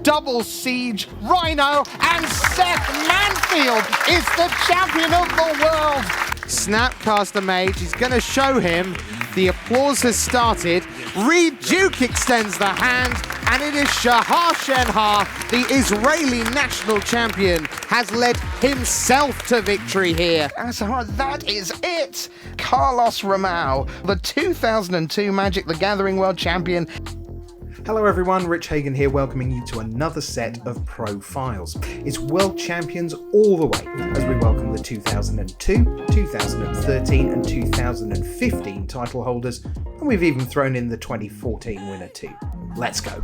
double siege, Rhino, and Seth Manfield is the champion of the world. Snapcaster Mage is going to show him. The applause has started. Reed Duke extends the hand, and it is Shahar Shen Ha, the Israeli national champion, has led himself to victory here. And Shahar, that is it! Carlos Romao, the 2002 Magic the Gathering World Champion. Hello everyone, Rich Hagon here, welcoming you to another set of profiles. It's World Champions all the way as we welcome the 2002, 2013 and 2015 title holders, and we've even thrown in the 2014 winner too. Let's go.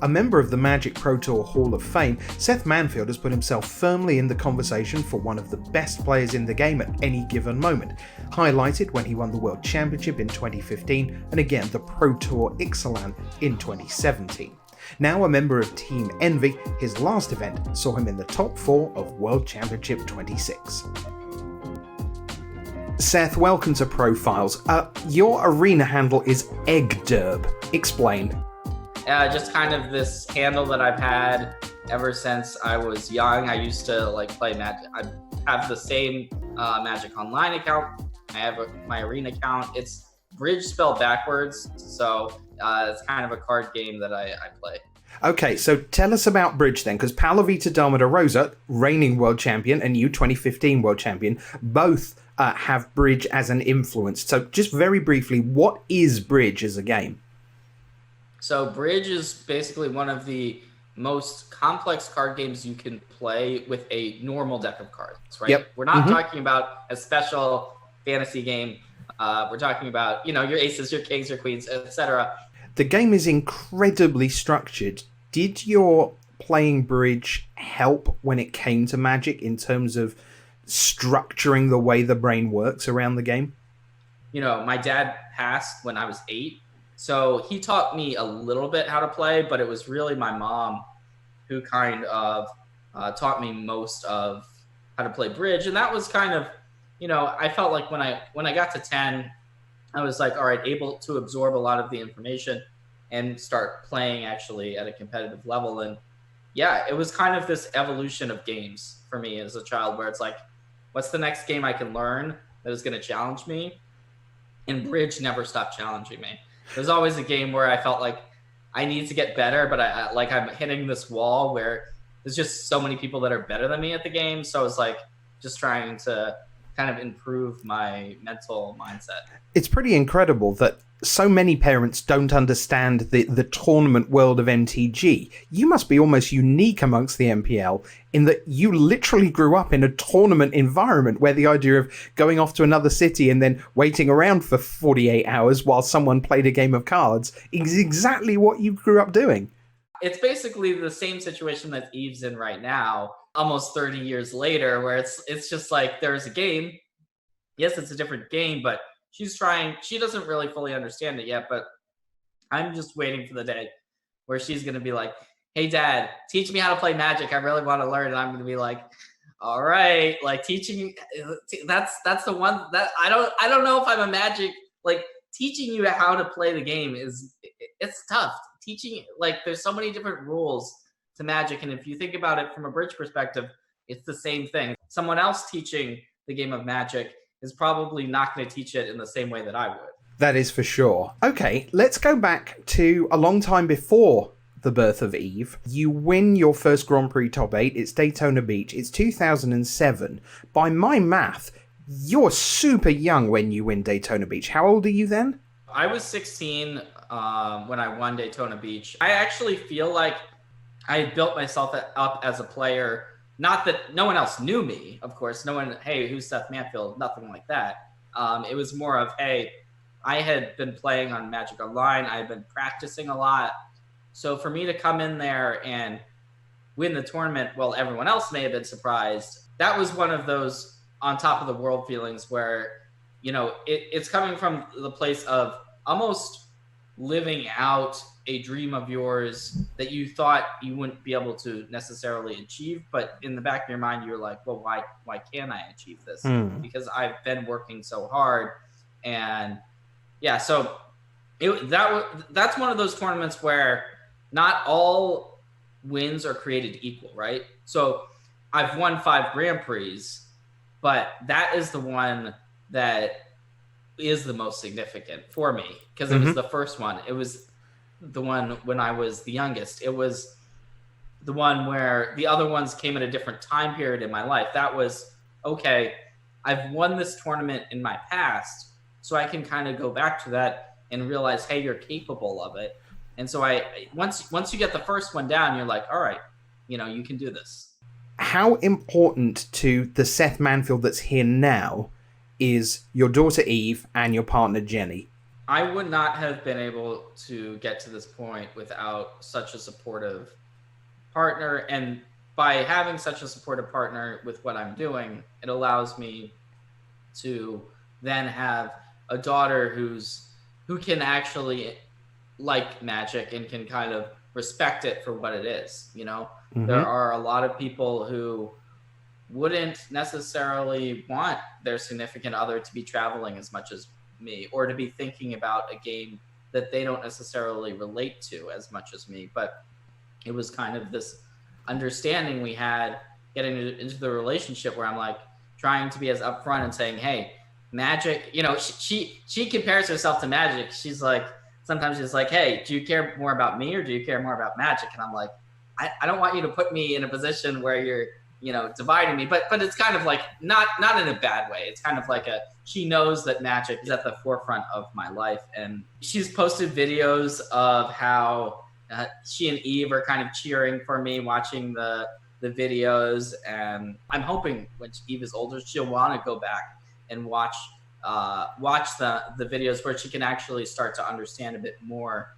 A member of the Magic Pro Tour Hall of Fame, Seth Manfield has put himself firmly in the conversation for one of the best players in the game at any given moment, highlighted when he won the World Championship in 2015 and again the Pro Tour Ixalan in 2017. Now a member of Team Envy, his last event saw him in the top 4 of World Championship 26. Seth, welcome to Profiles. Your arena handle is Eggderb. Explain. Just kind of this handle that I've had ever since I was young. I used to play Magic. I have the same Magic Online account. I have my arena account. It's Bridge spelled backwards, so it's kind of a card game that I play. Okay, so tell us about Bridge then, because Palavita Dama de Rosa, reigning world champion, and you, 2015 world champion, both have Bridge as an influence. So just very briefly, what is Bridge as a game? So Bridge is basically one of the most complex card games you can play with a normal deck of cards, right? Yep. We're not talking about a special fantasy game. We're talking about, your aces, your kings, your queens, etc. The game is incredibly structured. Did your playing Bridge help when it came to Magic in terms of structuring the way the brain works around the game? My dad passed when I was 8. So he taught me a little bit how to play, but it was really my mom who kind of taught me most of how to play Bridge. And that was kind of, I felt like when I got to 10, I was like, all right, able to absorb a lot of the information and start playing actually at a competitive level. And yeah, it was kind of this evolution of games for me as a child where it's like, what's the next game I can learn that is going to challenge me? And Bridge never stopped challenging me. There's always a game where I felt like I need to get better, but I'm hitting this wall where there's just so many people that are better than me at the game. So I was just trying to kind of improve my mental mindset. It's pretty incredible that so many parents don't understand the tournament world of MTG. You must be almost unique amongst the MPL in that you literally grew up in a tournament environment where the idea of going off to another city and then waiting around for 48 hours while someone played a game of cards is exactly what you grew up doing. It's basically the same situation that Eve's in right now, almost 30 years later, where it's just like there's a game. Yes, it's a different game, but she doesn't really fully understand it yet, but I'm just waiting for the day where she's going to be like, hey, Dad, teach me how to play Magic. I really want to learn. And I'm going to be like, all right, teaching, that's the one that I don't know if I'm a Magic, teaching you how to play the game it's tough. Teaching, there's so many different rules to Magic. And if you think about it from a Bridge perspective, it's the same thing. Someone else teaching the game of Magic is probably not going to teach it in the same way that I would. That is for sure. Okay, let's go back to a long time before the birth of Eve. You win your first Grand Prix top 8. It's Daytona Beach. It's 2007. By my math, you're super young when you win Daytona Beach. How old are you then? I was 16 when I won Daytona Beach. I actually feel like I had built myself up as a player. Not that no one else knew me, of course. No one, hey, who's Seth Manfield? Nothing like that. It was more of, hey, I had been playing on Magic Online. I had been practicing a lot. So for me to come in there and win the tournament while everyone else may have been surprised, that was one of those on top of the world feelings where, it's coming from the place of almost living out a dream of yours that you thought you wouldn't be able to necessarily achieve, but in the back of your mind you're like, well, why can't I achieve this? Because I've been working so hard. And yeah, so That's one of those tournaments where not all wins are created equal, right? So I've won 5 Grand Prix, but that is the one that is the most significant for me because it was the first one. It was the one when I was the youngest. It was the one where the other ones came at a different time period in my life. That was, okay, I've won this tournament in my past, so I can kind of go back to that and realize, hey, you're capable of it. And so once you get the first one down, you're like, all right, you can do this. How important to the Seth Manfield that's here now is your daughter Eve and your partner Jenny? I would not have been able to get to this point without such a supportive partner. And by having such a supportive partner with what I'm doing, it allows me to then have a daughter who can actually like Magic and can kind of respect it for what it is. There are a lot of people who wouldn't necessarily want their significant other to be traveling as much as me, or to be thinking about a game that they don't necessarily relate to as much as me. But it was kind of this understanding we had getting into the relationship where I'm like trying to be as upfront and saying, hey, Magic, she compares herself to Magic. She's like, sometimes she's like, hey, do you care more about me or do you care more about Magic? And I'm like, I don't want you to put me in a position where you're, dividing me, but it's kind of like not in a bad way. It's kind of like she knows that Magic is at the forefront of my life. And she's posted videos of how she and Eve are kind of cheering for me, watching the videos. And I'm hoping when Eve is older, she'll want to go back and watch the videos where she can actually start to understand a bit more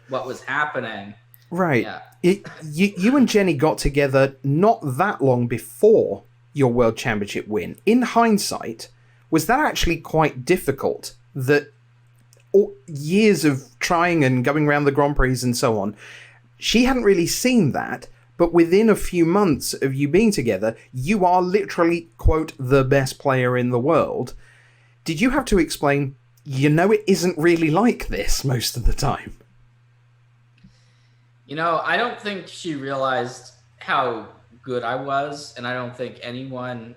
what was happening. Right. Yeah. You and Jenny got together not that long before your World Championship win. In hindsight, was that actually quite difficult? That years of trying and going around the Grand Prix and so on, she hadn't really seen that, but within a few months of you being together, you are literally, quote, the best player in the world. Did you have to explain, it isn't really like this most of the time? I don't think she realized how good I was, and I don't think anyone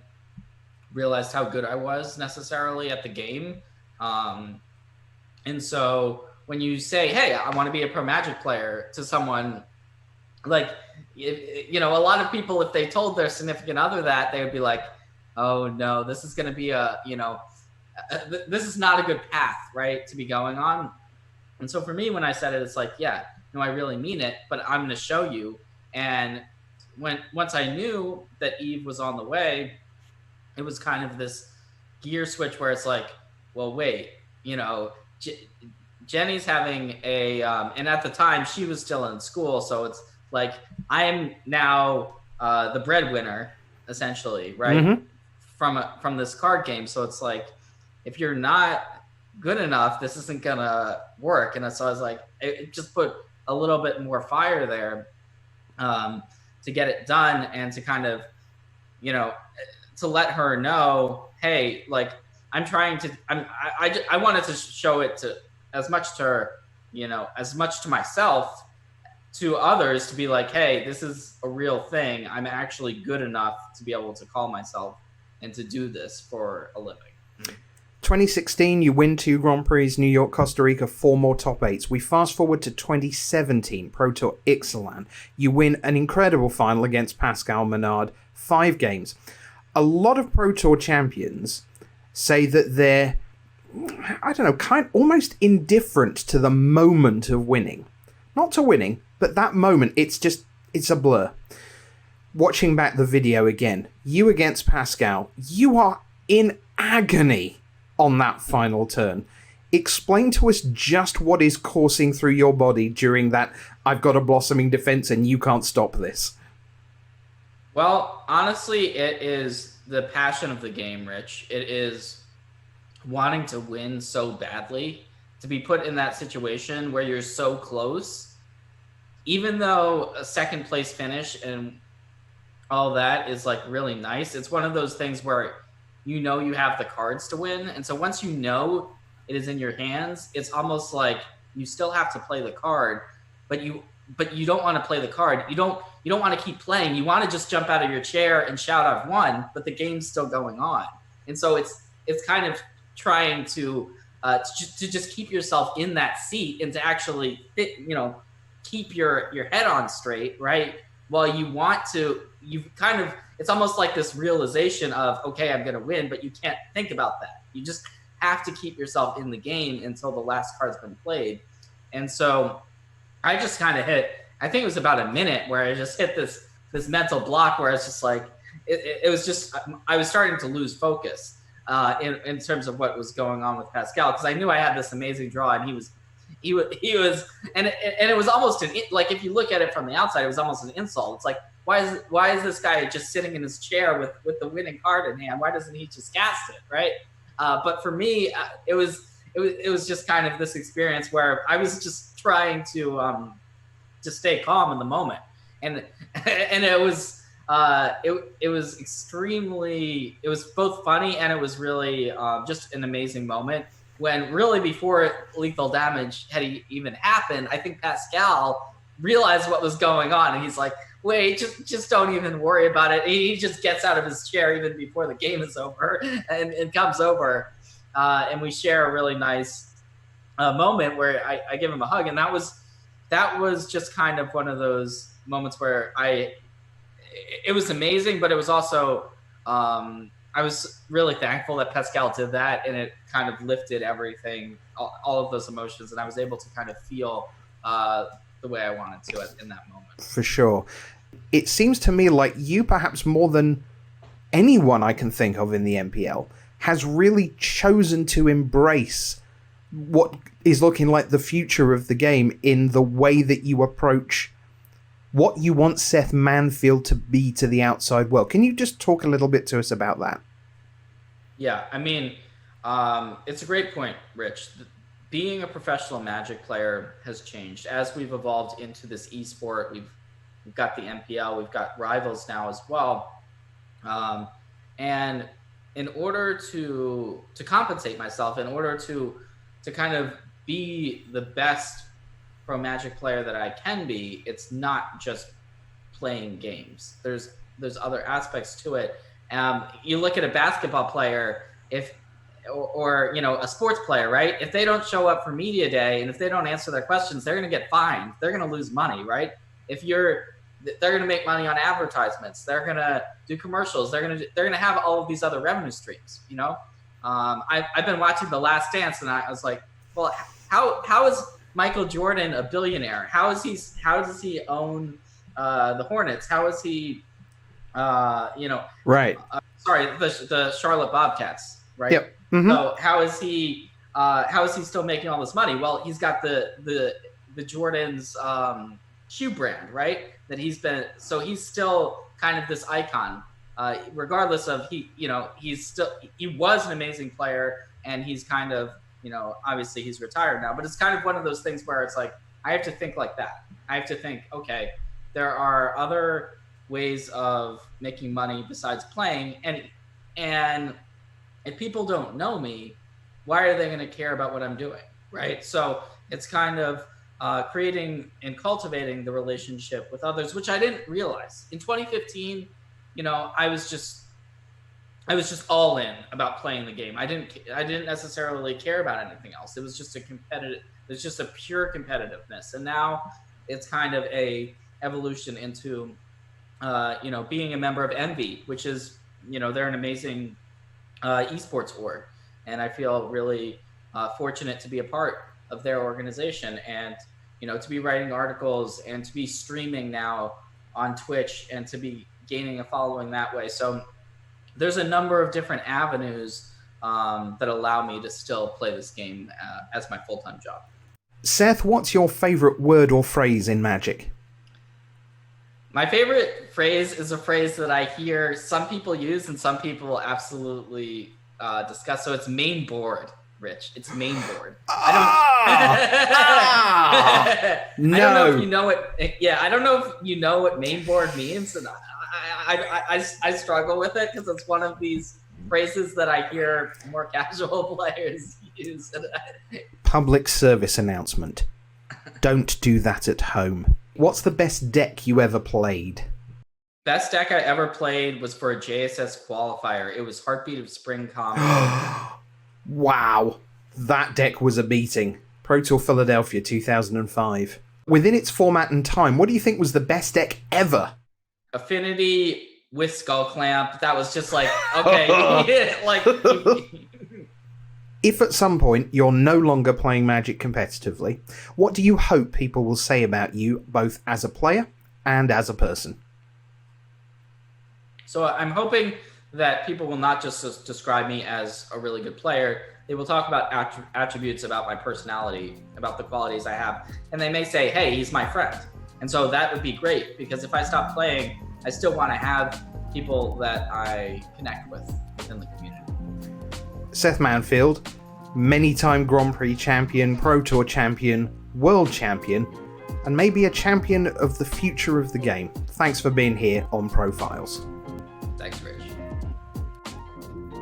realized how good I was necessarily at the game. And so when you say, hey, I want to be a pro Magic player to someone, like, a lot of people, if they told their significant other that, they would be like, oh no, this is going to be this is not a good path, right, to be going on. And so for me, when I said it, it's like, yeah, no, I really mean it, but I'm going to show you. And once I knew that Eve was on the way, it was kind of this gear switch where it's like, well, wait, Jenny's having and at the time she was still in school. So it's like, I am now the breadwinner essentially, right? From this card game. So it's like, if you're not good enough, this isn't gonna work. And so I was like, it just put a little bit more fire there to get it done and to kind of, to let her know, hey, like, I'm trying to, I wanted to show it to as much to her, as much to myself, to others, to be like, hey, this is a real thing. I'm actually good enough to be able to call myself and to do this for a living. 2016, you win 2 Grand Prix, New York, Costa Rica, 4 more top 8s. We fast forward to 2017, Pro Tour Ixalan. You win an incredible final against Pascal Menard, 5 games. A lot of Pro Tour champions say that they're, almost indifferent to the moment of winning. Not to winning, but that moment, it's a blur. Watching back the video again, you against Pascal, you are in agony on that final turn. Explain to us just what is coursing through your body during that, I've got a blossoming defense and you can't stop this. Well, honestly, it is the passion of the game, Rich. It is wanting to win so badly, to be put in that situation where you're so close. Even though a second place finish and all that is like really nice, it's one of those things where you have the cards to win. And so once you know it is in your hands, it's almost like you still have to play the card, but you don't want to play the card. You don't want to keep playing. You want to just jump out of your chair and shout, "I've won," but the game's still going on. And so it's kind of trying to just keep yourself in that seat and to actually keep your head on straight, right? While it's almost like this realization of, okay, I'm going to win, but you can't think about that. You just have to keep yourself in the game until the last card's been played. And so I just kind of I think it was about a minute where I just hit this mental block where it's just like, it was just, I was starting to lose focus in terms of what was going on with Pascal, because I knew I had this amazing draw, and he was, and it was almost like, if you look at it from the outside, it was almost an insult. It's like, why is this guy just sitting in his chair with the winning card in hand? Why doesn't he just cast it, right? But for me, it was just kind of this experience where I was just trying to stay calm in the moment, and it was extremely, it was both funny, and it was really just an amazing moment. When really, before lethal damage had even happened, I think Pascal realized what was going on, and he's like, "Wait, just don't even worry about it." He just gets out of his chair even before the game is over, and comes over, and we share a really nice moment where I give him a hug, and that was just kind of one of those moments where it was amazing, but it was also I was really thankful that Pascal did that, and it kind of lifted everything, all of those emotions, and I was able to kind of feel the way I wanted to in that moment. For sure. It seems to me like you, perhaps more than anyone I can think of in the MPL, has really chosen to embrace what is looking like the future of the game in the way that you approach what you want Seth Manfield to be to the outside world. Can you just talk a little bit to us about that? Yeah, I mean, it's a great point, Rich. Being a professional Magic player has changed. As we've evolved into this esport, we've got the MPL, we've got rivals now as well. And in order to compensate myself, in order to kind of be the best pro Magic player that I can be, it's not just playing games. There's other aspects to it. You look at a basketball player, or a sports player, right? If they don't show up for media day, and if they don't answer their questions, they're going to get fined. They're going to lose money, right? They're going to make money on advertisements. They're going to do commercials. They're going to have all of these other revenue streams. I've been watching The Last Dance, and I was like, well, how is Michael Jordan a billionaire? How does he own the Hornets? How is he, right? The Charlotte Bobcats, right? Yep. Mm-hmm. So how is he still making all this money? Well, he's got the Jordan's shoe brand, right? That he's still kind of this icon, regardless of he was an amazing player, and he's kind of, obviously he's retired now, but it's kind of one of those things where it's like, I have to think like that. I have to think, okay, there are other ways of making money besides playing, and if people don't know me, why are they going to care about what I'm doing, right? So it's kind of creating and cultivating the relationship with others, which I didn't realize. In 2015, I was just all in about playing the game. I didn't necessarily care about anything else. It was just a pure competitiveness. And now it's kind of a evolution into, being a member of Envy, which is, they're an amazing esports org. And I feel really fortunate to be a part of their organization, and, to be writing articles and to be streaming now on Twitch and to be gaining a following that way. So there's a number of different avenues that allow me to still play this game as my full-time job. Seth, what's your favorite word or phrase in Magic? My favorite phrase is a phrase that I hear some people use and some people absolutely discuss. So it's main board, Rich. It's main board. I don't know if you know it. Yeah, I don't know if you know what main board means, and I struggle with it because it's one of these phrases that I hear more casual players use. Public service announcement. Don't do that at home. What's the best deck you ever played? Best deck I ever played was for a JSS qualifier. It was Heartbeat of Spring Combat. Wow. That deck was a beating. Pro Tour Philadelphia 2005. Within its format and time, what do you think was the best deck ever? Affinity with Skull Clamp. That was just like, okay, yeah, like... If at some point you're no longer playing Magic competitively, what do you hope people will say about you, both as a player and as a person? So I'm hoping that people will not just describe me as a really good player. They will talk about attributes about my personality, about the qualities I have. And they may say, hey, he's my friend. And so that would be great, because if I stop playing, I still want to have people that I connect with within the community. Seth Manfield, many-time Grand Prix champion, Pro Tour champion, world champion, and maybe a champion of the future of the game. Thanks for being here on Profiles. Thanks, Rich.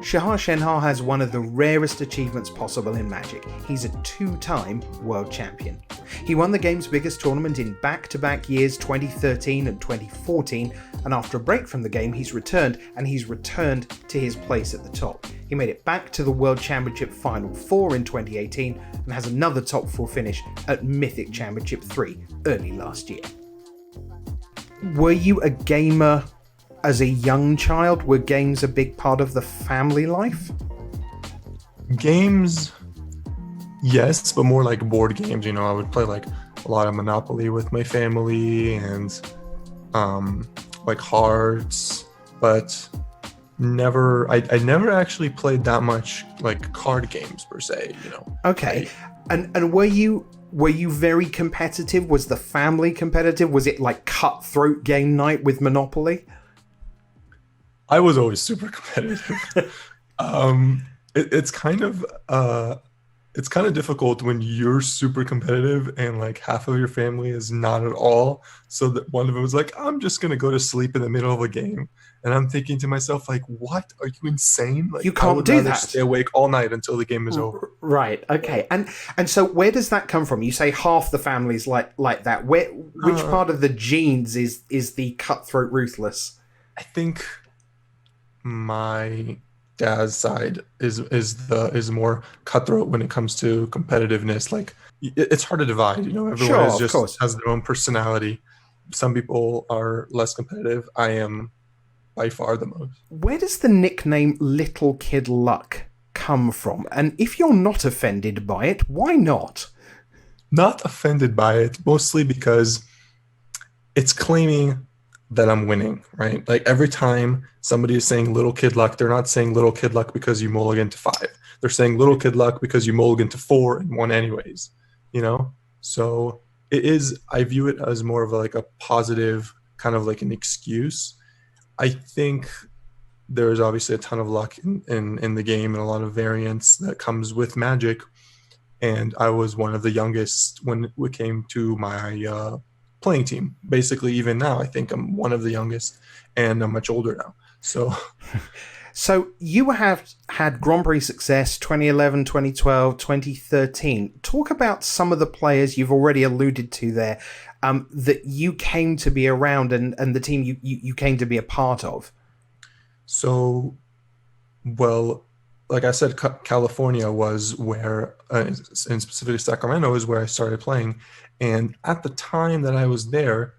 Shahar Shen Ha has one of the rarest achievements possible in Magic. He's a two-time world champion. He won the game's biggest tournament in back-to-back years 2013 and 2014, and after a break from the game he's returned to his place at the top. He made it back to the World Championship Final 4 in 2018 and has another top 4 finish at Mythic Championship 3 early last year. Were you a gamer as a young child? Were games a big part of the family life? Games, yes, but more like board games. You know, I would play like a lot of Monopoly with my family and like Hearts, but I never actually played that much like card games per se, you know. Okay. And were you very competitive? Was the family competitive? Was it like cutthroat game night with Monopoly? I was always super competitive. It's kind of difficult when you're super competitive and like half of your family is not at all. So that one of them was like, I'm just gonna go to sleep in the middle of a game, and I'm thinking to myself, like, what? Are you insane? Like, you can't do that. Stay awake all night until the game is over. Right. Okay. And so where does that come from? You say half the family's like that. Which part of the genes is the cutthroat ruthless? I think my dad's side is more cutthroat when it comes to competitiveness. Like, it's hard to divide, you know. Everyone has their own personality. Some people are less competitive. I am by far the most. Where does the nickname Little Kid Luck come from? And if you're not offended by it, why not? Not offended by it, mostly because it's claiming that I'm winning, right? Like, every time somebody is saying Little Kid Luck, they're not saying Little Kid Luck because you mulligan to 5. They're saying Little Kid Luck because you mulligan to 4 and won anyways, you know? So I view it as more of like a positive, kind of like an excuse. I think there's obviously a ton of luck in the game and a lot of variance that comes with Magic. And I was one of the youngest when it came to my playing team. Basically, even now, I think I'm one of the youngest, and I'm much older now. So you have had Grand Prix success 2011, 2012, 2013. Talk about some of the players you've already alluded to there that you came to be around and the team you came to be a part of. So, well, like I said, California was where, and specifically Sacramento, is where I started playing. And at the time that I was there,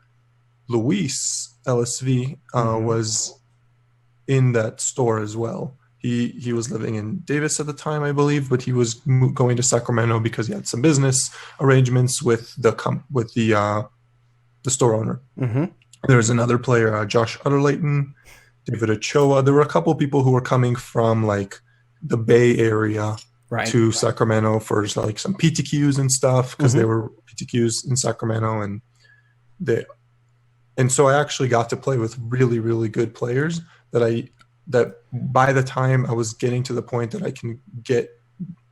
Luis LSV was in that store as well. He was living in Davis at the time, I believe, but he was going to Sacramento because he had some business arrangements with the store owner. Mm-hmm. There was another player, Josh Layton, David Ochoa. There were a couple people who were coming from like the Bay Area to Sacramento for like some PTQs and stuff, because they were PTQs in Sacramento, and so I actually got to play with really, really good players that by the time I was getting to the point that I can get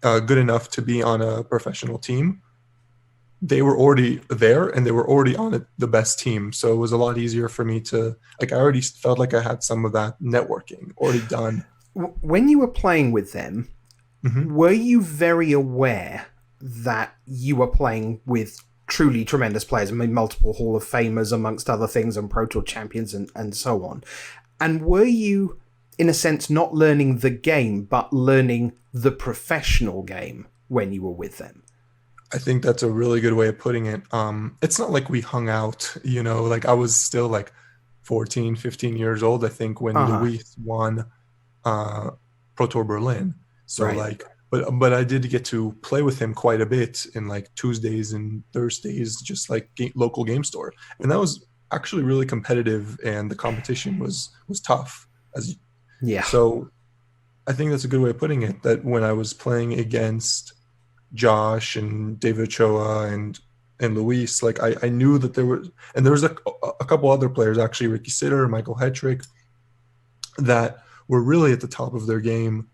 good enough to be on a professional team, they were already there and they were already on the best team. So it was a lot easier for me to, like, I already felt like I had some of that networking already done. When you were playing with them, Were you very aware that you were playing with truly tremendous players? I mean, multiple Hall of Famers, amongst other things, and Pro Tour champions and so on. And were you, in a sense, not learning the game, but learning the professional game when you were with them? I think that's a really good way of putting it. It's not like we hung out, like I was still like 14, 15 years old, I think, when Luis won Pro Tour Berlin. So Right. but I did get to play with him quite a bit in like Tuesdays and Thursdays, just like local game store. And that was actually really competitive, and the competition was tough. Yeah. So I think that's a good way of putting it, that when I was playing against Josh and David Ochoa and Luis, like I knew that there was a couple other players, actually, Ricky Sitter, Michael Hetrick, that were really at the top of their game,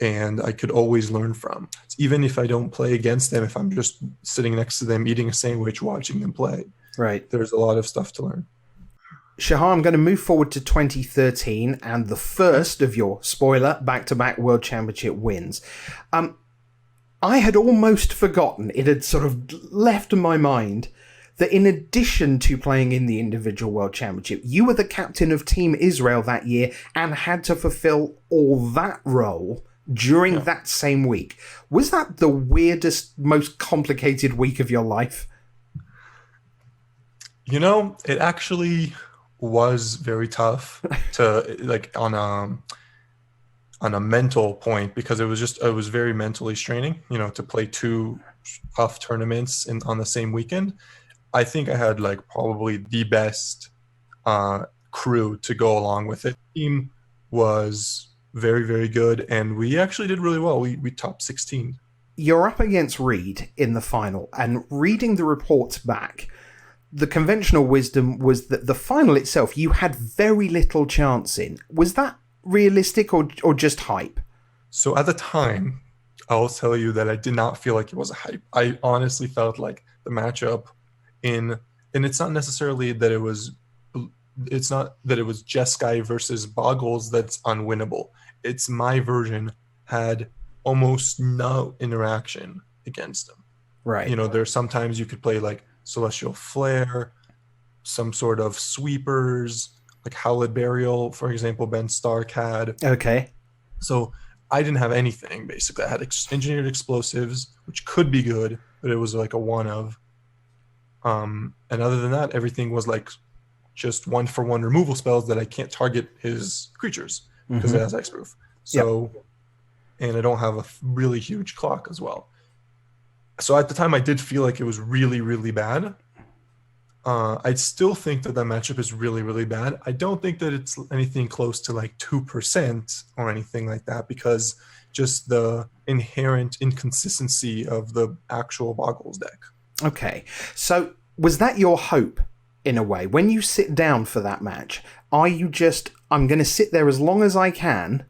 and I could always learn from. Even if I don't play against them, if I'm just sitting next to them, eating a sandwich, watching them play, Right. there's a lot of stuff to learn. Shahar, I'm going to move forward to 2013 and the first of your, spoiler, back-to-back World Championship wins. I had almost forgotten, it had sort of left my mind, that in addition to playing in the individual World Championship, you were the captain of Team Israel that year and had to fulfill all that role during that same week. Was that the weirdest, most complicated week of your life? It actually was very tough to, like, on a mental point, because it was very mentally straining, to play two tough tournaments on the same weekend. I think I had like probably the best crew to go along with it. The team was very, very good, and we actually did really well. We topped 16. You're up against Reed in the final, and reading the reports back, the conventional wisdom was that the final itself you had very little chance in. Was that realistic or just hype? So at the time, I'll tell you that I did not feel like it was a hype. I honestly felt like the matchup and it's not necessarily that it was Jeskai versus Boggles that's unwinnable. It's my version had almost no interaction against them. Right. There's sometimes you could play like Celestial Flare, some sort of sweepers, like Howled Burial, for example, Ben Stark had. Okay. So I didn't have anything, basically. I had engineered explosives, which could be good, but it was like a one of. And other than that, everything was like just 1-for-1 removal spells that I can't target his creatures because it has Hexproof. So, and I don't have a really huge clock as well. So at the time, I did feel like it was really, really bad. I still think that matchup is really, really bad. I don't think that it's anything close to like 2% or anything like that, because just the inherent inconsistency of the actual Boggles deck. Okay. So was that your hope, in a way? When you sit down for that match, are you just, I'm going to sit there as long as I can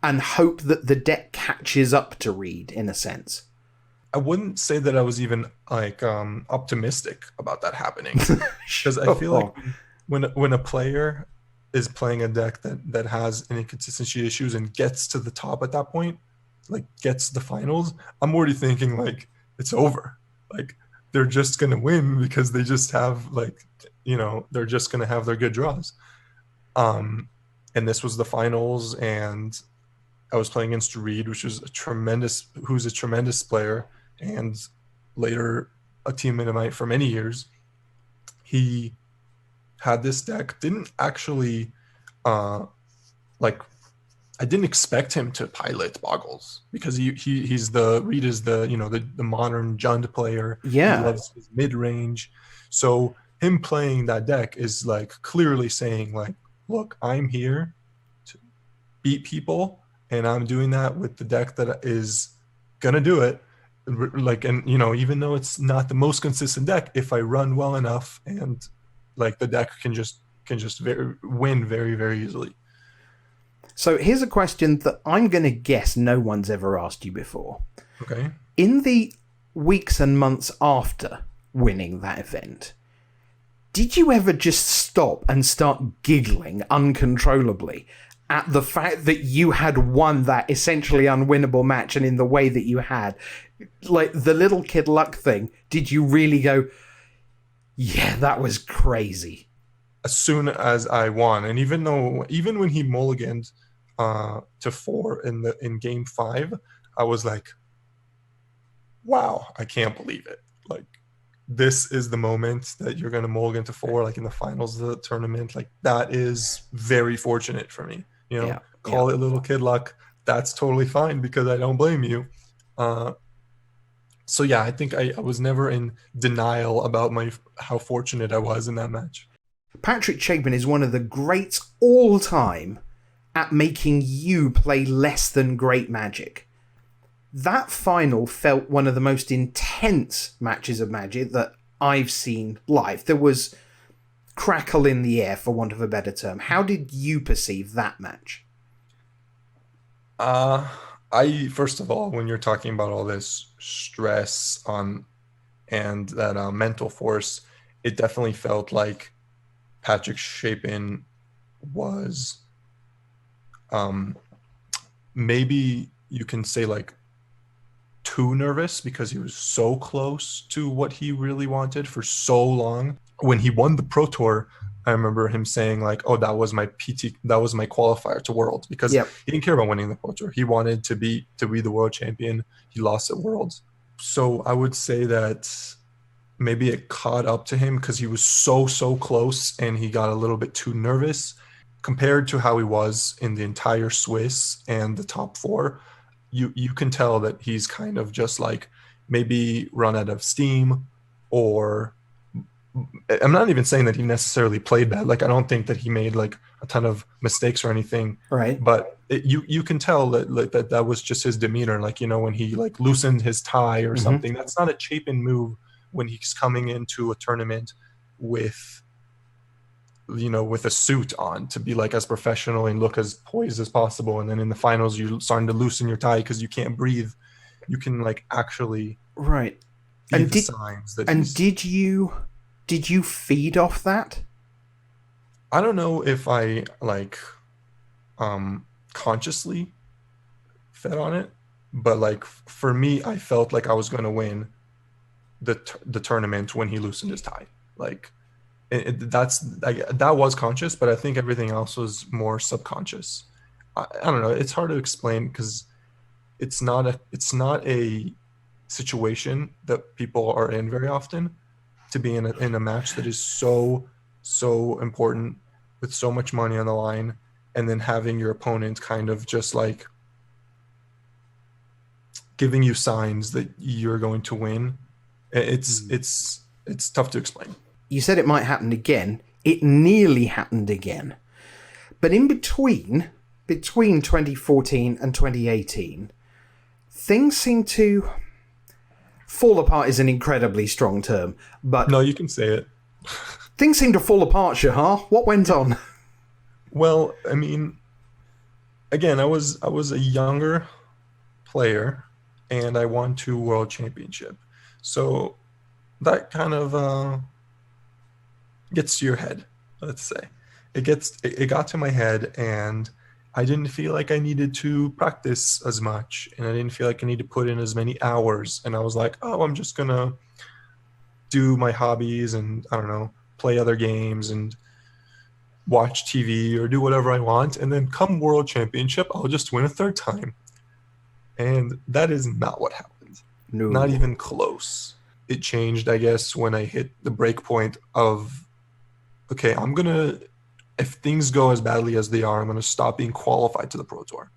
and hope that the deck catches up to Reed, in a sense? I wouldn't say that I was even like optimistic about that happening, because I feel like when a player is playing a deck that has an inconsistency issues and gets to the top at that point, like gets the finals, I'm already thinking like it's over. Like they're just gonna win because they just have they're just gonna have their good draws. And this was the finals, and I was playing against Reed, who's a tremendous player, and later a teammate of mine for many years. He had this deck, didn't actually I didn't expect him to pilot Boggles, because he's Reed is the modern Jund player. Yeah. He loves his mid-range. So him playing that deck is like clearly saying like, look, I'm here to beat people, and I'm doing that with the deck that is gonna do it. Like, and even though it's not the most consistent deck, if I run well enough, and like the deck can just win very, very easily. So here's a question that I'm going to guess no one's ever asked you before. Okay. In the weeks and months after winning that event, did you ever just stop and start giggling uncontrollably at the fact that you had won that essentially unwinnable match, and in the way that you had, like the little kid luck thing, did you really go, yeah, that was crazy? As soon as I won, and even when he mulliganed to 4 in game 5, I was like, wow, I can't believe it. Like, this is the moment that you're going to mulligan to 4, like in the finals of the tournament. Like, that is very fortunate for me. You know, call it little kid luck. That's totally fine because I don't blame you. So yeah, I think I was never in denial about how fortunate I was in that match. Patrick Chapin is one of the greats all time at making you play less than great Magic. That final felt one of the most intense matches of Magic that I've seen live. There was crackle in the air, for want of a better term. How did you perceive that match? First of all, when you're talking about all this stress and that mental force, it definitely felt like Patrick Chapin was maybe you can say like too nervous because he was so close to what he really wanted for so long. When he won the Pro Tour, I remember him saying like, oh, that was my qualifier to Worlds, because he didn't care about winning the Pro Tour. He wanted to be the world champion. He lost at Worlds. So I would say that maybe it caught up to him because he was so close and he got a little bit too nervous compared to how he was in the entire Swiss and the top 4. You can tell that he's kind of just like maybe run out of steam, or I'm not even saying that he necessarily played bad. Like, I don't think that he made like a ton of mistakes or anything. Right. But you can tell that that was just his demeanor. Like, you know, when he like loosened his tie or something, that's not a Chapin move when he's coming into a tournament with, you know, with a suit on to be like as professional and look as poised as possible. And then in the finals, you're starting to loosen your tie because you can't breathe. You can like actually and the signs that did you feed off that? I don't know if I like consciously fed on it, but like for me, I felt like I was going to win the tournament when he loosened his tie. Like that was conscious, but I think everything else was more subconscious. I don't know. It's hard to explain because it's not a situation that people are in very often, to be in a match that is so important with so much money on the line, and then having your opponent kind of just like giving you signs that you're going to win. It's tough to explain. You said it might happen again. It nearly happened again. But in between 2014 and 2018, things seem to fall apart is an incredibly strong term, but no, you can say it. Things seem to fall apart, Shahar. What went on? Well, I mean, again, I was a younger player, and I won 2 world championship. So that kind of gets to your head, let's say. It got to my head, and I didn't feel like I needed to practice as much, and I didn't feel like I needed to put in as many hours. And I was like, oh, I'm just gonna do my hobbies and, I don't know, play other games and watch TV or do whatever I want. And then come World Championship, I'll just win a 3rd time. And that is not what happened. No. Not even close. It changed, I guess, when I hit the break point of, okay, if things go as badly as they are, I'm going to stop being qualified to the Pro Tour.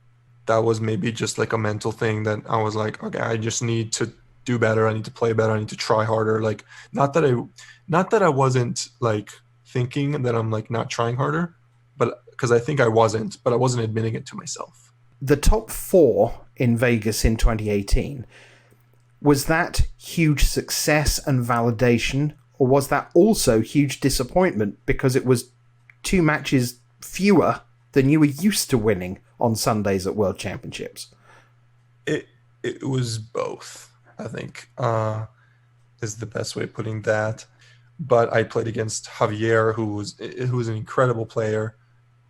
That was maybe just like a mental thing that I was like, okay, I just need to do better. I need to play better. I need to try harder. Like, not that I wasn't like thinking that I'm like not trying harder, but because I think I wasn't, but I wasn't admitting it to myself. The top 4 in Vegas in 2018, was that huge success and validation, or was that also huge disappointment because it was 2 matches fewer than you were used to winning on Sundays at World Championships? It was both, I think, is the best way of putting that. But I played against Javier, who was an incredible player,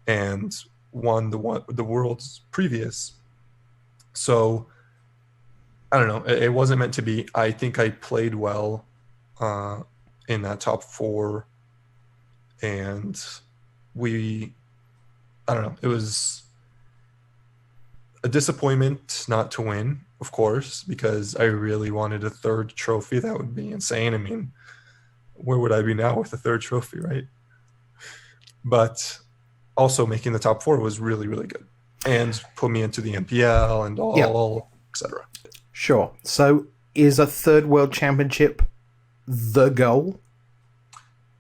and won the world's previous. So I don't know. It wasn't meant to be. I think I played well in that top 4, and I don't know. It was a disappointment not to win, of course, because I really wanted a 3rd trophy. That would be insane. I mean, where would I be now with a 3rd trophy, right? But also making the top 4 was really, really good and put me into the MPL and all, etc. Sure. So is a 3rd world championship the goal?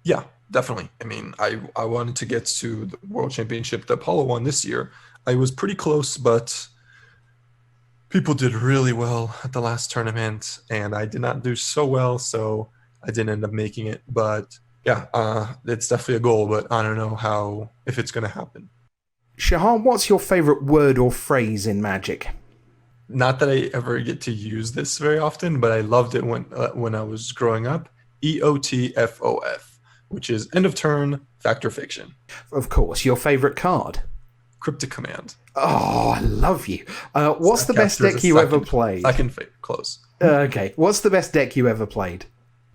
Yeah, definitely. I mean, I wanted to get to the world championship that Apollo won this year. I was pretty close, but people did really well at the last tournament, and I did not do so well, so I didn't end up making it. But yeah, it's definitely a goal, but I don't know if it's going to happen. Shahar, what's your favorite word or phrase in Magic? Not that I ever get to use this very often, but I loved it when I was growing up. EOTFOF, which is end of turn, fact or fiction. Of course. Your favorite card? Cryptic Command. Oh, I love you. What's the best deck you ever played? Second close. Okay. What's the best deck you ever played?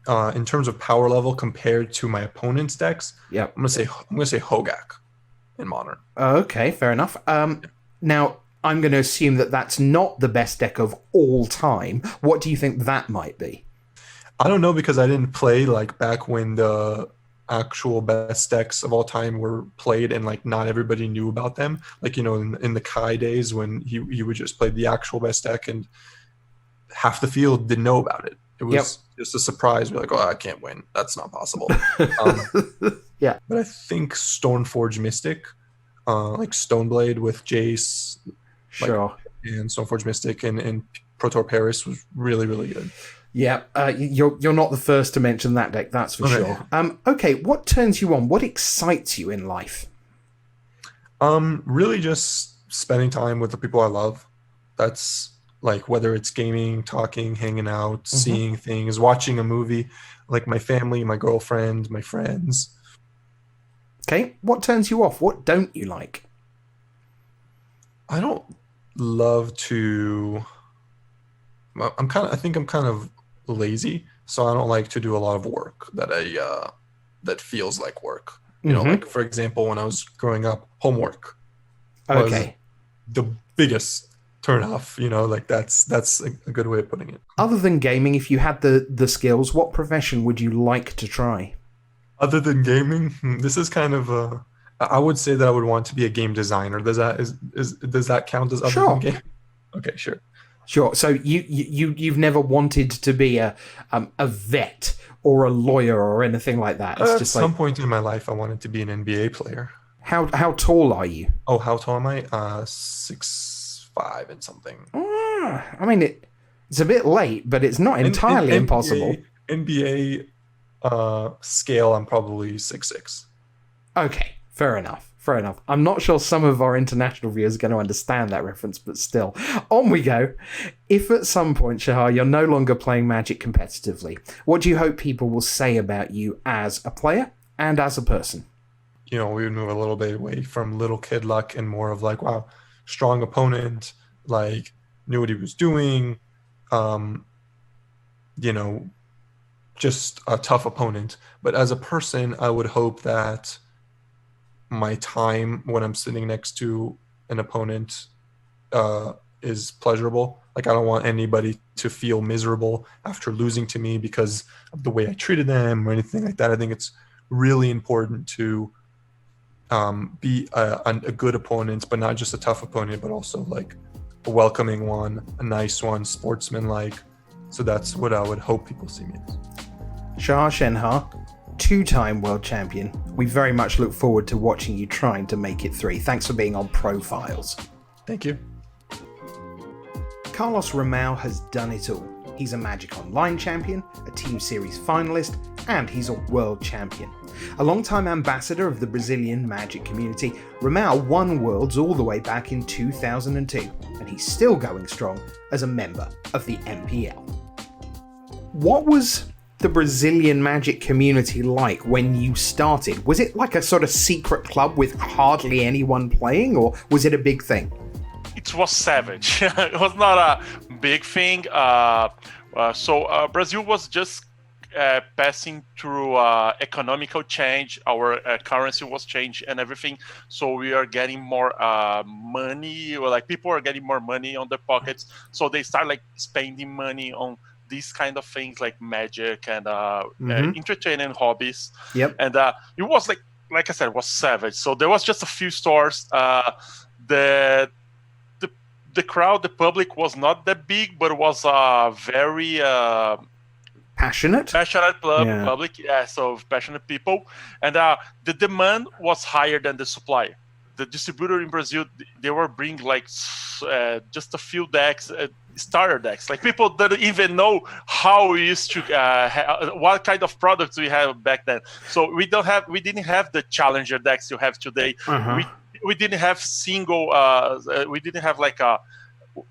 In terms of power level compared to my opponent's decks, yeah, I'm gonna say Hogak in Modern. Okay, fair enough. Now I'm going to assume that that's not the best deck of all time. What do you think that might be? I don't know, because I didn't play like back when the actual best decks of all time were played and like not everybody knew about them. Like, you know, in the Kai days when he would just play the actual best deck and half the field didn't know about it. It was just a surprise. We're like, oh, I can't win. That's not possible. Yeah. But I think Stoneforge Mystic, like Stoneblade with Jace, sure, and Stoneforge Mystic and Protor Paris was really, really good. Yeah, you're not the first to mention that deck, that's for sure. Okay, what turns you on? What excites you in life? Really just spending time with the people I love. That's like whether it's gaming, talking, hanging out, seeing things, watching a movie, like my family, my girlfriend, my friends. Okay, what turns you off? What don't you like? I don't love to. I think I'm kind of lazy, so I don't like to do a lot of work that feels like work. You know, like for example, when I was growing up, homework was the biggest turn off. You know, like that's a good way of putting it. Other than gaming, if you had the skills, what profession would you like to try? Other than gaming, this is kind of I would say that I would want to be a game designer. Does that count as other than gaming? Okay, sure. Sure. So you've never wanted to be a vet or a lawyer or anything like that? It's At some point in my life, I wanted to be an NBA player. How tall are you? Oh, how tall am I? 6'5" and something. I mean, it's a bit late, but it's not entirely impossible. NBA scale, I'm probably 6'6". Okay, fair enough. I'm not sure some of our international viewers are going to understand that reference, but still. On we go. If at some point, Shahar, you're no longer playing Magic competitively, what do you hope people will say about you as a player and as a person? You know, we would move a little bit away from little kid luck and more of like, wow, strong opponent, like knew what he was doing, you know, just a tough opponent. But as a person, I would hope that my time when I'm sitting next to an opponent is pleasurable. Like, I don't want anybody to feel miserable after losing to me because of the way I treated them or anything like that. I think it's really important to be a good opponent, but not just a tough opponent, but also like a welcoming one, a nice one, sportsman-like. So that's what I would hope people see me as. Shahar Shen Ha, two-time world champion. We very much look forward to watching you trying to make it 3. Thanks for being on Profiles. Thank you. Carlos Romao has done it all. He's a Magic Online champion, a Team Series finalist, and he's a world champion. A long-time ambassador of the Brazilian Magic community, Romao won Worlds all the way back in 2002, and he's still going strong as a member of the MPL. What was the Brazilian Magic community like when you started? Was it like a sort of secret club with hardly anyone playing, or was it a big thing? It was savage. It was not a big thing. So Brazil was just passing through economical change. Our currency was changed and everything. So we are getting more money, or like people are getting more money on their pockets. So they start like spending money on these kind of things like magic and entertaining hobbies. Yep. And it was like I said, it was savage. So there was just a few stores. The crowd, the public was not that big, but it was very Passionate public. Yeah, so passionate people. And the demand was higher than the supply. The distributor in Brazil, they were bringing like just a few decks, starter decks. Like people didn't even know how we used to, what kind of products we have back then. So we didn't have the challenger decks you have today. We didn't have single. We didn't have like a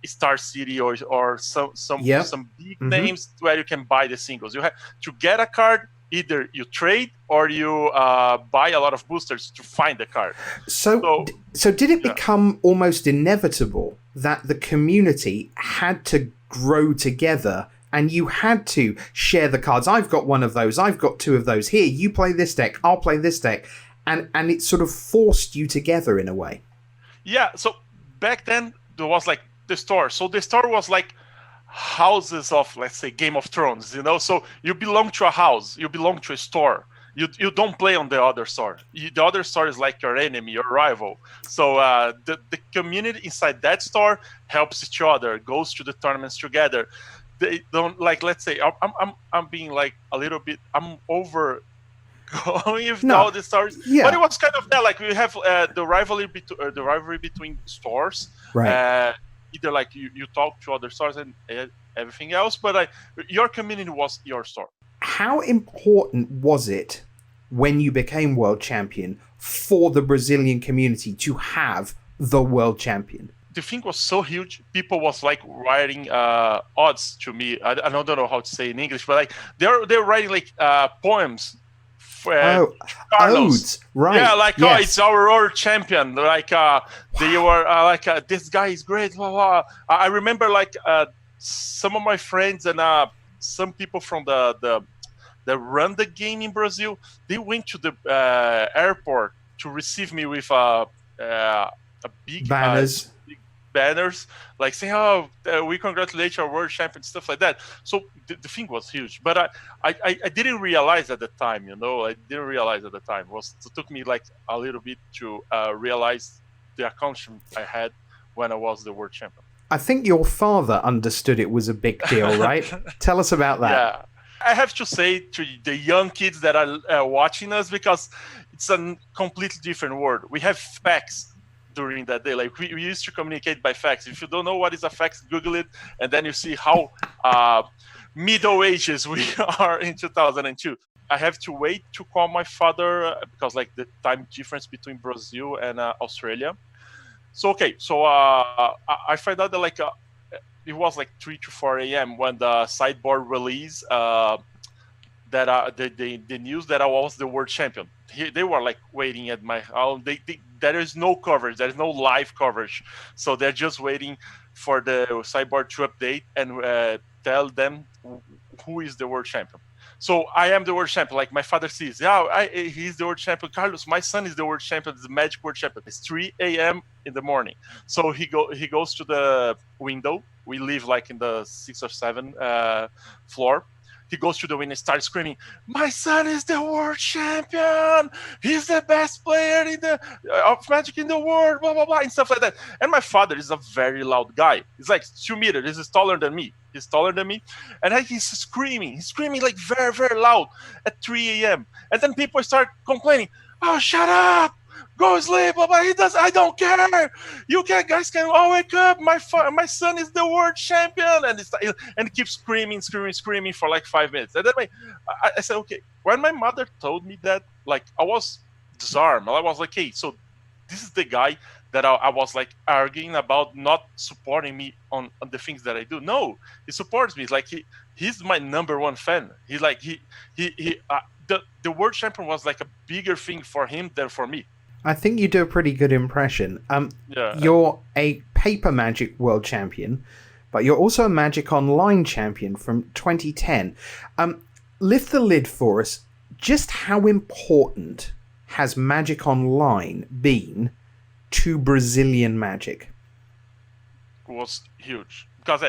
Star City or some big names where you can buy the singles. You have to get a card. Either you trade or you buy a lot of boosters to find the card. So did it become almost inevitable that the community had to grow together and you had to share the cards? I've got one of those. I've got two of those. Here, you play this deck. I'll play this deck. And it sort of forced you together in a way. Yeah, so back then there was like the store. So the store was like houses of, let's say, Game of Thrones, you know? So you belong to a house, you belong to a store. You don't play on the other store. The other store is like your enemy, your rival. So the community inside that store helps each other, goes to the tournaments together. They don't, like, let's say, I'm being like a little bit, I'm over going with all the stores, but it was kind of that. Like we have the rivalry between stores, right? Either like you talk to other stores and everything else, but your community was your store. How important was it when you became world champion for the Brazilian community to have the world champion? The thing was so huge. People was like writing odds to me. I don't know how to say in English, but like they're writing like poems. Odes, right? Yeah, like it's our world champion. Like they were like this guy is great. Blah, blah. I remember like some of my friends and some people from the run the game in Brazil. They went to the airport to receive me with a big banners. Banners like saying, "Oh, we congratulate our world champion," stuff like that. So the thing was huge, but I didn't realize at the time. You know, I didn't realize at the time. It took me like a little bit to realize the accomplishment I had when I was the world champion. I think your father understood it was a big deal, right? Tell us about that. Yeah, I have to say to the young kids that are watching us, because it's a completely different world. We have facts during that day. Like we used to communicate by fax. If you don't know what is a fax, Google it, and then you see how middle ages we are in 2002. I have to wait to call my father because like the time difference between Brazil and Australia. So I find out that like it was like 3 to 4 a.m. when the sideboard release that the news that I was the world champion. They were like waiting at my house. There is no coverage. There is no live coverage. So they're just waiting for the sideboard to update and tell them who is the world champion. So I am the world champion. Like my father sees, he's the world champion. Carlos, my son is the world champion. The Magic world champion. It's 3 a.m. in the morning. So he goes to the window. We live like in the 6th or 7th floor. He goes to the window and starts screaming, "My son is the world champion! He's the best player of Magic in the world!" Blah blah blah and stuff like that. And my father is a very loud guy. He's like 2 meters. He's taller than me. And he's screaming. He's screaming like very very loud at 3 a.m. And then people start complaining, "Oh, shut up! Go sleep!" Blah, blah. He does. I don't care. You guys can all wake up. My son is the world champion, and he keeps screaming for like 5 minutes. And then I said, okay. When my mother told me that, like I was disarmed. I was like, hey, so this is the guy that I was like arguing about not supporting me on the things that I do. No, he supports me. It's like he's my number one fan. He's like the world champion was like a bigger thing for him than for me. I think you do a pretty good impression. Yeah. You're a paper Magic world champion, but you're also a Magic Online champion from 2010. Lift the lid for us. Just how important has Magic Online been to Brazilian Magic? Was huge because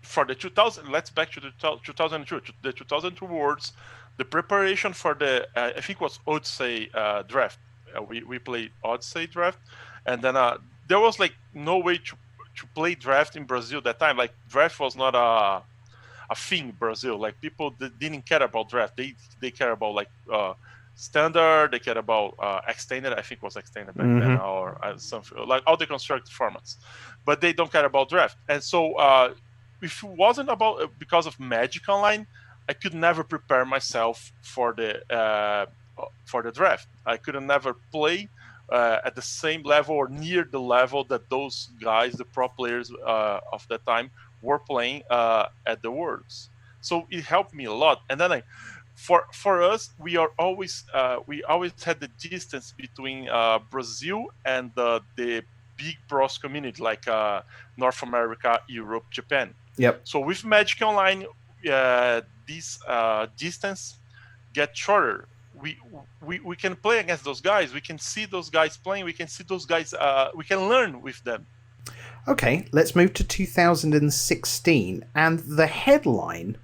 for the 2000, let's back to the 2002, the 2002 Worlds, the preparation for the I think it was Odyssey draft. We played Odyssey draft, and then there was like no way to play draft in Brazil that time. Like draft was not a thing in Brazil. Like people didn't care about draft. They care about like standard. They care about extended. I think it was extended back then, or something like all the constructed formats. But they don't care about draft. And so if it wasn't about because of Magic Online, I could never prepare myself for the draft. I could never play at the same level or near the level that those guys, the pro players of that time, were playing at the Worlds. So it helped me a lot. And then for us, we always had the distance between Brazil and the big pros community like North America, Europe, Japan. Yep. So with Magic Online, this distance gets shorter. We can play against those guys. We can see those guys playing. We can see those guys. We can learn with them. Okay, let's move to 2016, and the headline,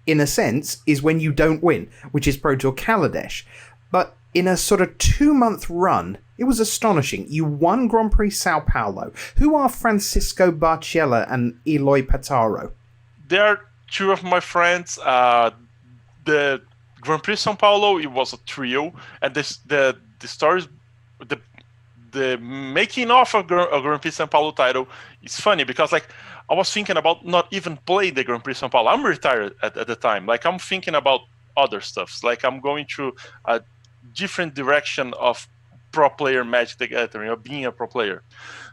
in a sense, is when you don't win, which is Pro Tour Kaladesh. But in a sort of 2-month run, it was astonishing. You won Grand Prix Sao Paulo. Who are Francisco Barciella and Eloy Pataro? They are two of my friends. The Grand Prix Sao Paulo, it was a trio, and the stories, the making of a Grand Prix Sao Paulo title is funny because like I was thinking about not even playing the Grand Prix Sao Paulo. I'm retired at the time. Like I'm thinking about other stuff. Like I'm going through a different direction of pro player Magic the Gathering, or being a pro player.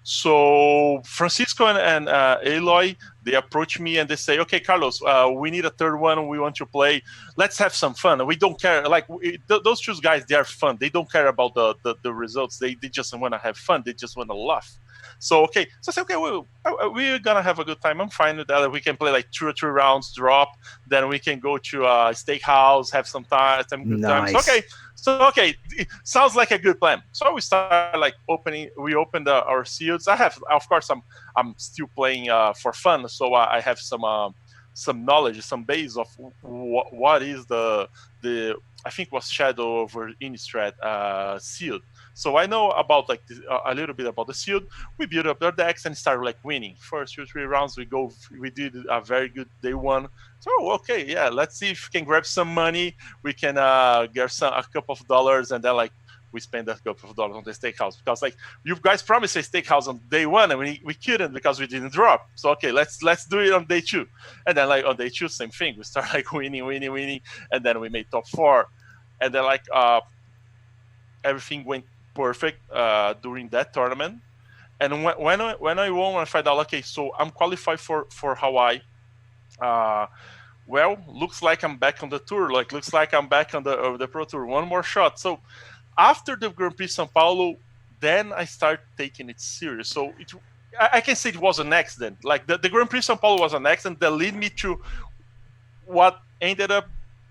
So Francisco and Eloy, they approach me and they say, "Okay, Carlos, we need a third one. We want to play. Let's have some fun. We don't care. Like those two guys, they are fun. They don't care about the results. They just want to have fun. They just want to laugh." So okay, so I say, okay, we're gonna have a good time. I'm fine with that. We can play like 2 or 3 rounds, drop. Then we can go to a steakhouse, have some time, some good Nice. times. Okay, it sounds like a good plan. So we start like we opened our seals. I have, of course, I'm still playing for fun, so I have some knowledge, some base of what is the I think was Shadow over Innistrad sealed. So I know about like a little bit about the sealed. We built up their decks and started like winning. First 2 or 3 rounds, we did a very good day one. So okay, yeah, let's see if we can grab some money. We can get a couple of dollars, and then like we spend that couple of dollars on the steakhouse because like you guys promised a steakhouse on day 1 and we couldn't because we didn't drop. So okay, let's do it on day 2, and then like on day 2, same thing. We start like winning, and then we made top 4, and then like everything went perfect during that tournament. And when I won, I found out, okay, so I'm qualified for Hawaii. Well, looks like I'm back on the tour. Like, looks like I'm back on the Pro Tour. One more shot. So after the Grand Prix Sao Paulo, then I start taking it serious. So I can say it was an accident. Like the Grand Prix Sao Paulo was an accident that led me to what ended up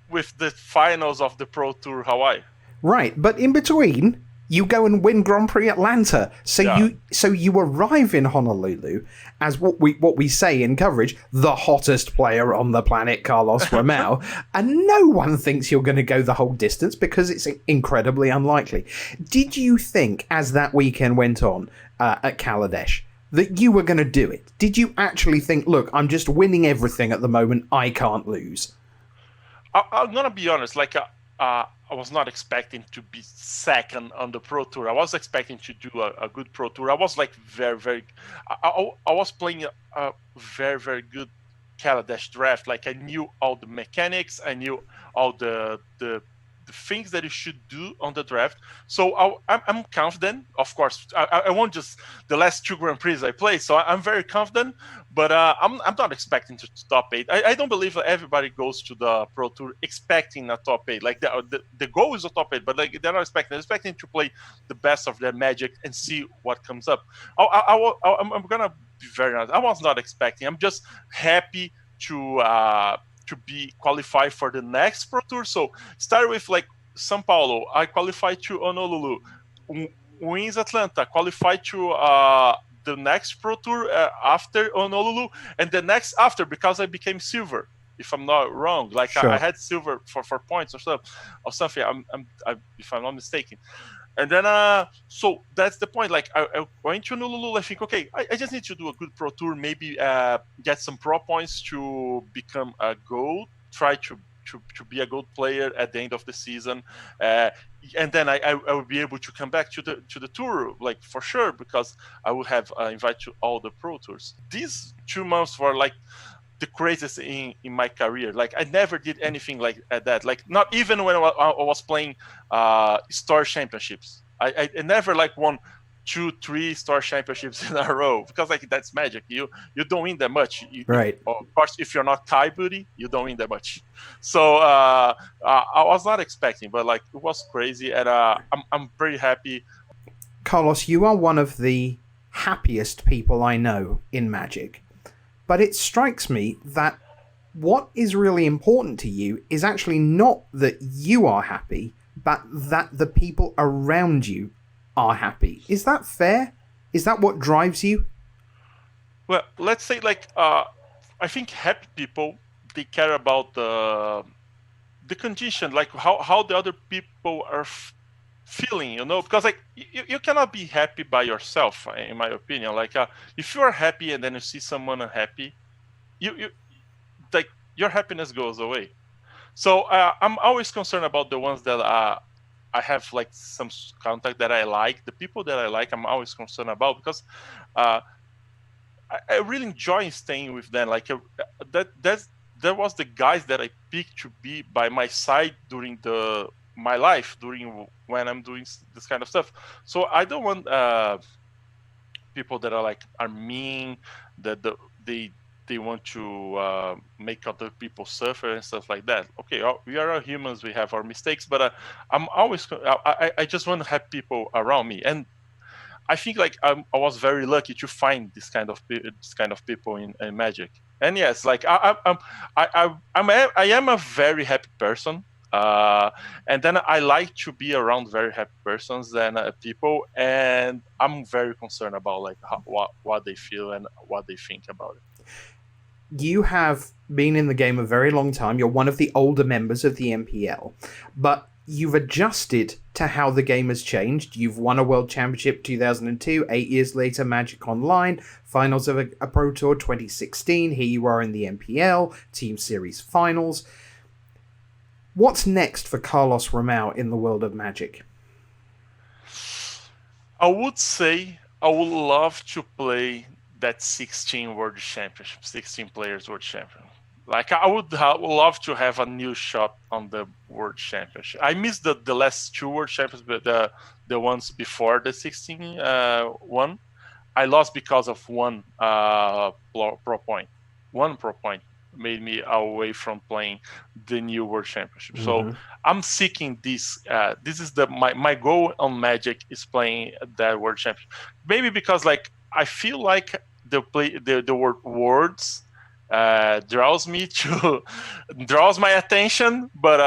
with the finals of the Pro Tour Hawaii. Right, but in between, you go and win Grand Prix Atlanta. So you arrive in Honolulu as what we say in coverage, the hottest player on the planet, Carlos Romao, and no one thinks you're going to go the whole distance because it's incredibly unlikely. Did you think, as that weekend went on at Kaladesh, that you were going to do it? Did you actually think, look, I'm just winning everything at the moment, I can't lose? I'm going to be honest, like I was not expecting to be second on the Pro Tour. I was expecting to do a good Pro Tour. I was like very, very... I was playing a very, very good Kaladesh draft. Like I knew all the mechanics. I knew all the things that you should do on the draft. So I'm confident. Of course, I won't just the last 2 Grand Prix I played, so I'm very confident. But I'm not expecting to top 8. I don't believe that everybody goes to the Pro Tour expecting a top 8. Like the goal is a top 8, but like they're not expecting. They're expecting to play the best of their Magic and see what comes up. I'm gonna be very honest. I was not expecting. I'm just happy to be qualified for the next Pro Tour. So start with like São Paulo. I qualified to Honolulu. Wins Atlanta. Qualified to the next Pro Tour after Honolulu, and the next after because I became silver. If I'm not wrong, like Sure. I had silver for points or something. If I'm not mistaken. And then, so that's the point. Like, I went to Honolulu. I think, okay, I just need to do a good Pro Tour, maybe get some pro points to become a gold, try to be a gold player at the end of the season, and then I will be able to come back to the tour, like for sure, because I will have invited to all the Pro Tours. These 2 months were like the craziest in my career. Like I never did anything like that. Like not even when I was playing store championships. I never like won 2-3 store championships in a row because like that's Magic. You don't win that much. Right. Of course, if you're not Kai Booty, you don't win that much. So I was not expecting, but like it was crazy, and I'm pretty happy. Carlos, you are one of the happiest people I know in Magic. But it strikes me that what is really important to you is actually not that you are happy, but that the people around you are happy. Is that fair? Is that what drives you? Well, let's say like I think happy people, they care about the condition, like how the other people are feeling, because like you cannot be happy by yourself, in my opinion. Like if you are happy and then you see someone unhappy, you like your happiness goes away. So I'm always concerned about the ones that I have like some contact that I like, the people that I like. I'm always concerned about because I really enjoy staying with them. Like that was the guys that I picked to be by my side during my life, during when I'm doing this kind of stuff. So I don't want people that are mean, that they want to make other people suffer and stuff like that. Okay, we are all humans, we have our mistakes, but I'm always I just want to have people around me, and I think like I was very lucky to find this kind of people in Magic. And yes, like I am a very happy person. And then I like to be around very happy persons and people, and I'm very concerned about like what they feel and what they think about it. You have been in the game a very long time. You're one of the older members of the MPL, but you've adjusted to how the game has changed. You've won a World Championship 2002, 8 years later, Magic Online, finals of a Pro Tour 2016. Here you are in the MPL, Team Series finals. What's next for Carlos Romao in the world of Magic? I would say I would love to play that 16 World Championship, 16 players World Champion. Like I would love to have a new shot on the World Championship. I missed the last 2 World Champions, but the ones before the 16 one, I lost because of one pro point. One pro point made me away from playing the new World Championship. Mm-hmm. So I'm seeking this. This is my goal on Magic is playing that World Championship. Maybe because like I feel like the word words draws my attention. But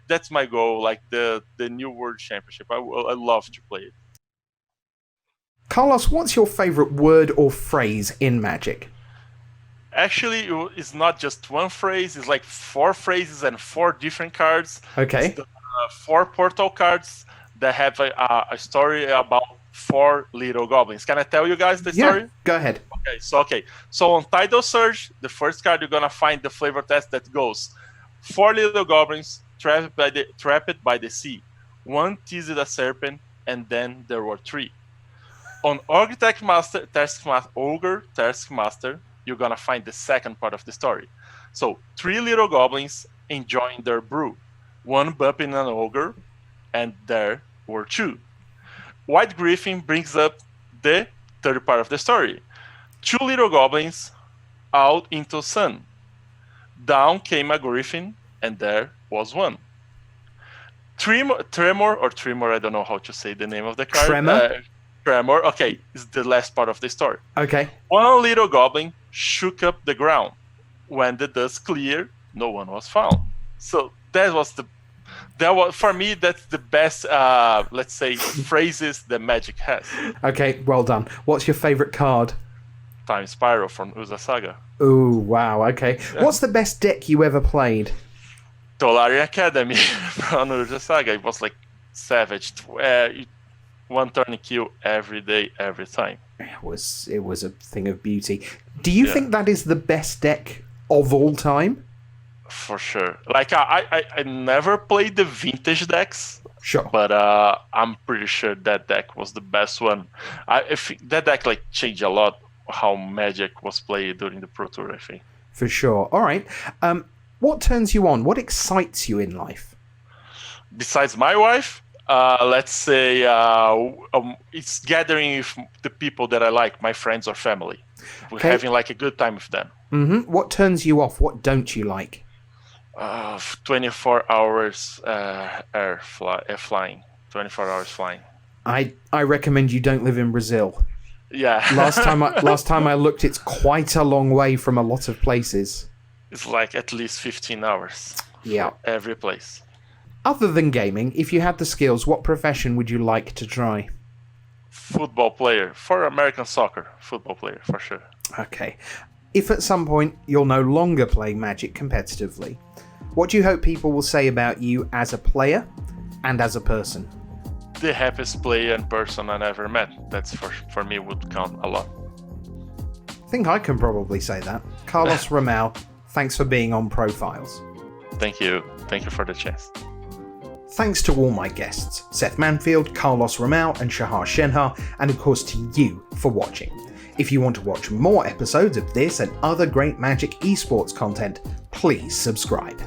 that's my goal. Like the new World Championship. I love to play it. Carlos, what's your favorite word or phrase in Magic? Actually, it's not just one phrase. It's like 4 phrases and 4 different cards. Okay. It's the, 4 portal cards that have a story about 4 little goblins. Can I tell you guys the story? Yeah, go ahead. Okay. So on Tidal Surge, the first card you're gonna find the flavor test that goes 4 little goblins trapped by the sea. 1 teased a serpent, and then there were 3. On Ogre Taskmaster, you're gonna find the second part of the story. So 3 little goblins enjoying their brew. one bumping an ogre, and there were two. White Griffin brings up the third part of the story. Two little goblins out into sun. Down came a griffin, and there was one. Tremor, I don't know how to say the name of the card. Tremor, okay, is the last part of the story. Okay. One little goblin shook up the ground. When the dust cleared, no one was found. So that was for me, that's the best, let's say, phrases that Magic has. Okay, well done. What's your favorite card? Time Spiral from Urza Saga. Ooh, wow, okay. What's the best deck you ever played? Tolari Academy from Urza Saga. It was like savage. One turn kill every day, every time. It was a thing of beauty. Do you think that is the best deck of all time? For sure. Like I never played the vintage decks. Sure. But I'm pretty sure that deck was the best one. I think that deck like changed a lot how Magic was played during the Pro Tour, I think. For sure. All right. What turns you on? What excites you in life? Besides my wife, let's say it's gathering with the people that I like, my friends or family. We're having like a good time with them. Mm-hmm. What turns you off? What don't you like? 24 hours flying. 24 hours flying. I recommend you don't live in Brazil. Yeah. Last time I looked, it's quite a long way from a lot of places. It's like at least 15 hours. Yeah. For every place. Other than gaming, if you had the skills, what profession would you like to try? Football player. For American soccer. Football player, for sure. Okay. If at some point you'll no longer play Magic competitively, what do you hope people will say about you as a player and as a person? The happiest player and person I ever met. That's for me would count a lot. I think I can probably say that. Carlos Romao, thanks for being on Profiles. Thank you. Thank you for the chance. Thanks to all my guests, Seth Manfield, Carlos Romao and Shahar Shen Ha, and of course to you for watching. If you want to watch more episodes of this and other great Magic esports content, please subscribe.